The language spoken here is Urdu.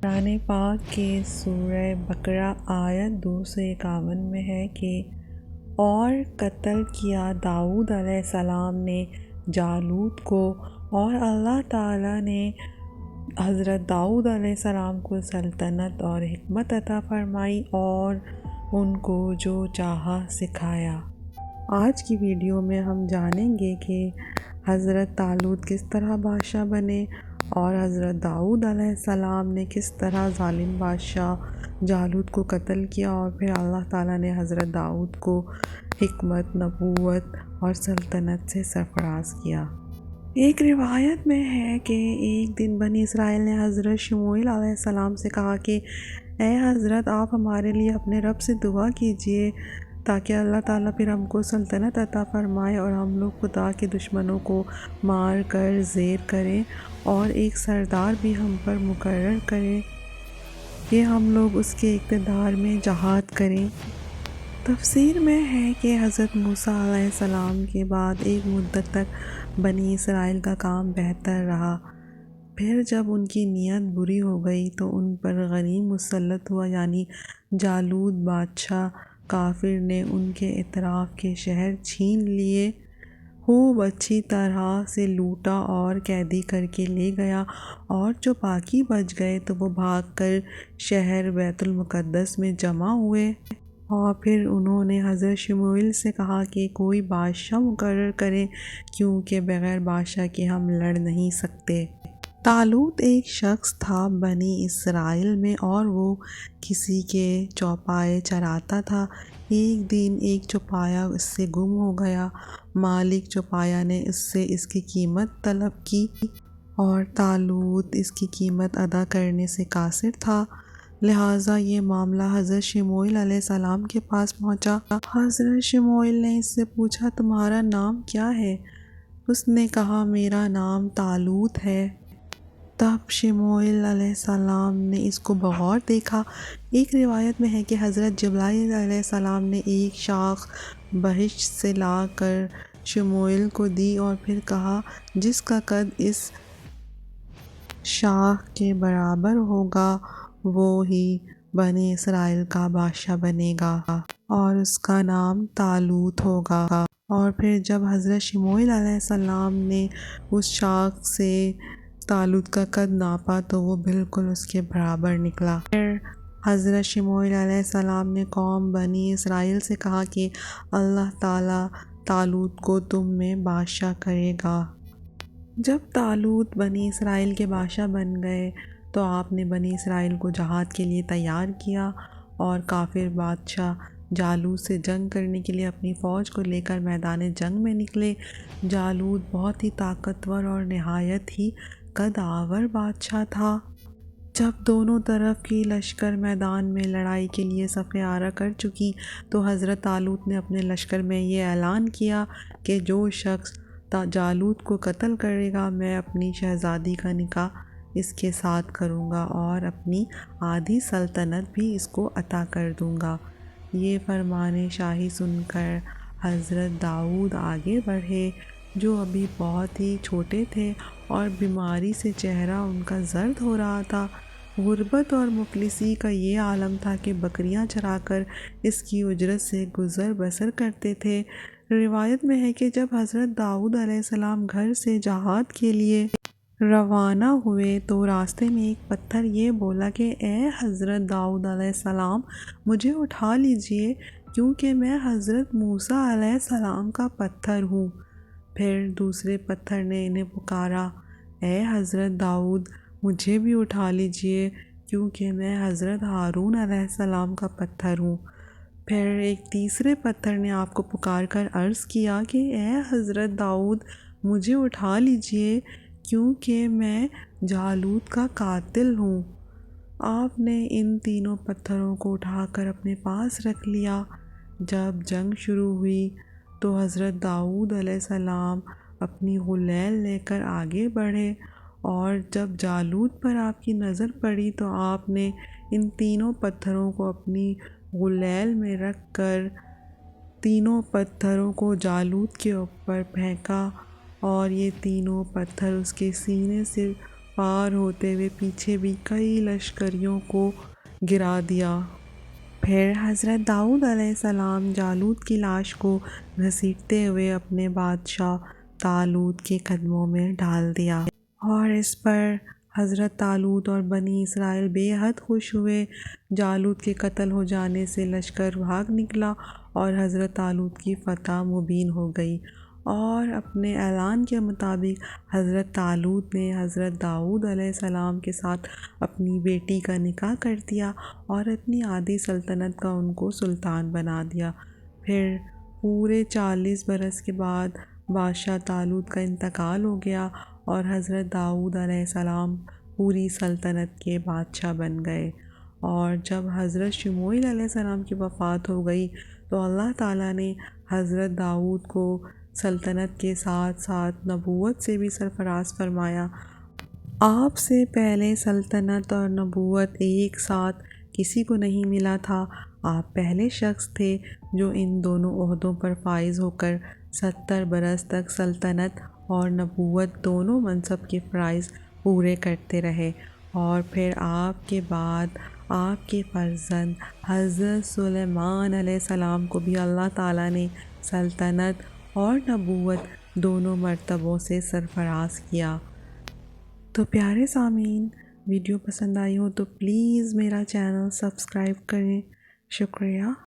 قرآن پاک کے سورہ بقرہ آیت 251 میں ہے کہ اور قتل کیا داؤد علیہ السلام نے جالوت کو، اور اللہ تعالیٰ نے حضرت داؤد علیہ السلام کو سلطنت اور حکمت عطا فرمائی اور ان کو جو چاہا سکھایا۔ آج کی ویڈیو میں ہم جانیں گے کہ حضرت طالوت کس طرح بادشاہ بنے اور حضرت داؤد علیہ السلام نے کس طرح ظالم بادشاہ جالوت کو قتل کیا، اور پھر اللہ تعالیٰ نے حضرت داؤد کو حکمت، نبوت اور سلطنت سے سرفراز کیا۔ ایک روایت میں ہے کہ ایک دن بنی اسرائیل نے حضرت شموئیل علیہ السلام سے کہا کہ اے حضرت، آپ ہمارے لیے اپنے رب سے دعا کیجئے تاکہ اللہ تعالیٰ پھر ہم کو سلطنت عطا فرمائے اور ہم لوگ خدا کے دشمنوں کو مار کر زیر کریں اور ایک سردار بھی ہم پر مقرر کرے کہ ہم لوگ اس کے اقتدار میں جہاد کریں۔ تفسیر میں ہے کہ حضرت موسیٰ علیہ السلام کے بعد ایک مدت تک بنی اسرائیل کا کام بہتر رہا، پھر جب ان کی نیت بری ہو گئی تو ان پر غنیم مسلط ہوا، یعنی جالوت بادشاہ کافر نے ان کے اطراف کے شہر چھین لیے، خوب اچھی طرح سے لوٹا اور قیدی کر کے لے گیا، اور جو باقی بچ گئے تو وہ بھاگ کر شہر بیت المقدس میں جمع ہوئے، اور پھر انہوں نے حضرت شموئیل سے کہا کہ کوئی بادشاہ مقرر کریں کیونکہ بغیر بادشاہ کے ہم لڑ نہیں سکتے۔ طالوت ایک شخص تھا بنی اسرائیل میں اور وہ کسی کے چوپائے چراتا تھا۔ ایک دن ایک چوپایا اس سے گم ہو گیا۔ مالک چوپایا نے اس سے اس کی قیمت طلب کی اور طالوت اس کی قیمت ادا کرنے سے قاصر تھا، لہٰذا یہ معاملہ حضرت شموئیل علیہ السلام کے پاس پہنچا۔ حضرت شموئیل نے اس سے پوچھا تمہارا نام کیا ہے؟ اس نے کہا میرا نام طالوت ہے۔ تب شموئیل علیہ السلام نے اس کو بغور دیکھا۔ ایک روایت میں ہے کہ حضرت جبرائیل علیہ السلام نے ایک شاخ بہشت سے لا کر شموئیل کو دی اور پھر کہا جس کا قد اس شاخ کے برابر ہوگا وہی بنی اسرائیل کا بادشاہ بنے گا اور اس کا نام طالوت ہوگا۔ اور پھر جب حضرت شموئیل علیہ السلام نے اس شاخ سے طالوت کا قد ناپا تو وہ بالکل اس کے برابر نکلا۔ پھر حضرت شموئیل علیہ السلام نے قوم بنی اسرائیل سے کہا کہ اللہ تعالیٰ طالوت کو تم میں بادشاہ کرے گا۔ جب طالوت بنی اسرائیل کے بادشاہ بن گئے تو آپ نے بنی اسرائیل کو جہاد کے لیے تیار کیا اور کافر بادشاہ جالوت سے جنگ کرنے کے لیے اپنی فوج کو لے کر میدان جنگ میں نکلے۔ جالوت بہت ہی طاقتور اور نہایت ہی قد آور بادشاہ تھا۔ جب دونوں طرف کی لشکر میدان میں لڑائی کے لیے صف آرا کر چکی تو حضرت طالوت نے اپنے لشکر میں یہ اعلان کیا کہ جو شخص جالوت کو قتل کرے گا میں اپنی شہزادی کا نکاح اس کے ساتھ کروں گا اور اپنی آدھی سلطنت بھی اس کو عطا کر دوں گا۔ یہ فرمان شاہی سن کر حضرت داؤد آگے بڑھے جو ابھی بہت ہی چھوٹے تھے اور بیماری سے چہرہ ان کا زرد ہو رہا تھا۔ غربت اور مفلسی کا یہ عالم تھا کہ بکریاں چرا کر اس کی اجرت سے گزر بسر کرتے تھے۔ روایت میں ہے کہ جب حضرت داؤد علیہ السلام گھر سے جہاد کے لیے روانہ ہوئے تو راستے میں ایک پتھر یہ بولا کہ اے حضرت داؤد علیہ السلام مجھے اٹھا لیجئے کیونکہ میں حضرت موسیٰ علیہ السلام کا پتھر ہوں۔ پھر دوسرے پتھر نے انہیں پکارا اے حضرت داؤد مجھے بھی اٹھا لیجئے کیونکہ میں حضرت ہارون علیہ السلام کا پتھر ہوں۔ پھر ایک تیسرے پتھر نے آپ کو پکار کر عرض کیا کہ اے حضرت داؤد مجھے اٹھا لیجئے کیونکہ میں جالوت کا قاتل ہوں۔ آپ نے ان تینوں پتھروں کو اٹھا کر اپنے پاس رکھ لیا۔ جب جنگ شروع ہوئی تو حضرت داؤد علیہ السلام اپنی غلیل لے کر آگے بڑھے اور جب جالوت پر آپ کی نظر پڑی تو آپ نے ان تینوں پتھروں کو اپنی غلیل میں رکھ کر تینوں پتھروں کو جالوت کے اوپر پھینکا اور یہ تینوں پتھر اس کے سینے سے پار ہوتے ہوئے پیچھے بھی کئی لشکریوں کو گرا دیا۔ پھر حضرت داؤد علیہ السلام جالوت کی لاش کو گھسیٹتے ہوئے اپنے بادشاہ طالوت کے قدموں میں ڈال دیا، اور اس پر حضرت طالوت اور بنی اسرائیل بے حد خوش ہوئے۔ جالوت کے قتل ہو جانے سے لشکر بھاگ نکلا اور حضرت طالوت کی فتح مبین ہو گئی، اور اپنے اعلان کے مطابق حضرت طالوت نے حضرت داؤد علیہ السلام کے ساتھ اپنی بیٹی کا نکاح کر دیا اور اپنی آدھی سلطنت کا ان کو سلطان بنا دیا۔ پھر پورے 40 برس کے بعد بادشاہ طالوت کا انتقال ہو گیا اور حضرت داؤد علیہ السلام پوری سلطنت کے بادشاہ بن گئے۔ اور جب حضرت شموئیل علیہ السلام کی وفات ہو گئی تو اللہ تعالیٰ نے حضرت داؤد کو سلطنت کے ساتھ ساتھ نبوت سے بھی سرفراز فرمایا۔ آپ سے پہلے سلطنت اور نبوت ایک ساتھ کسی کو نہیں ملا تھا۔ آپ پہلے شخص تھے جو ان دونوں عہدوں پر فائز ہو کر 70 برس تک سلطنت اور نبوت دونوں منصب کے فرائض پورے کرتے رہے، اور پھر آپ کے بعد آپ کے فرزند حضرت سلیمان علیہ السلام کو بھی اللہ تعالیٰ نے سلطنت اور نبوت دونوں مرتبوں سے سرفراز کیا۔ تو پیارے سامعین، ویڈیو پسند آئی ہو تو پلیز میرا چینل سبسکرائب کریں۔ شکریہ۔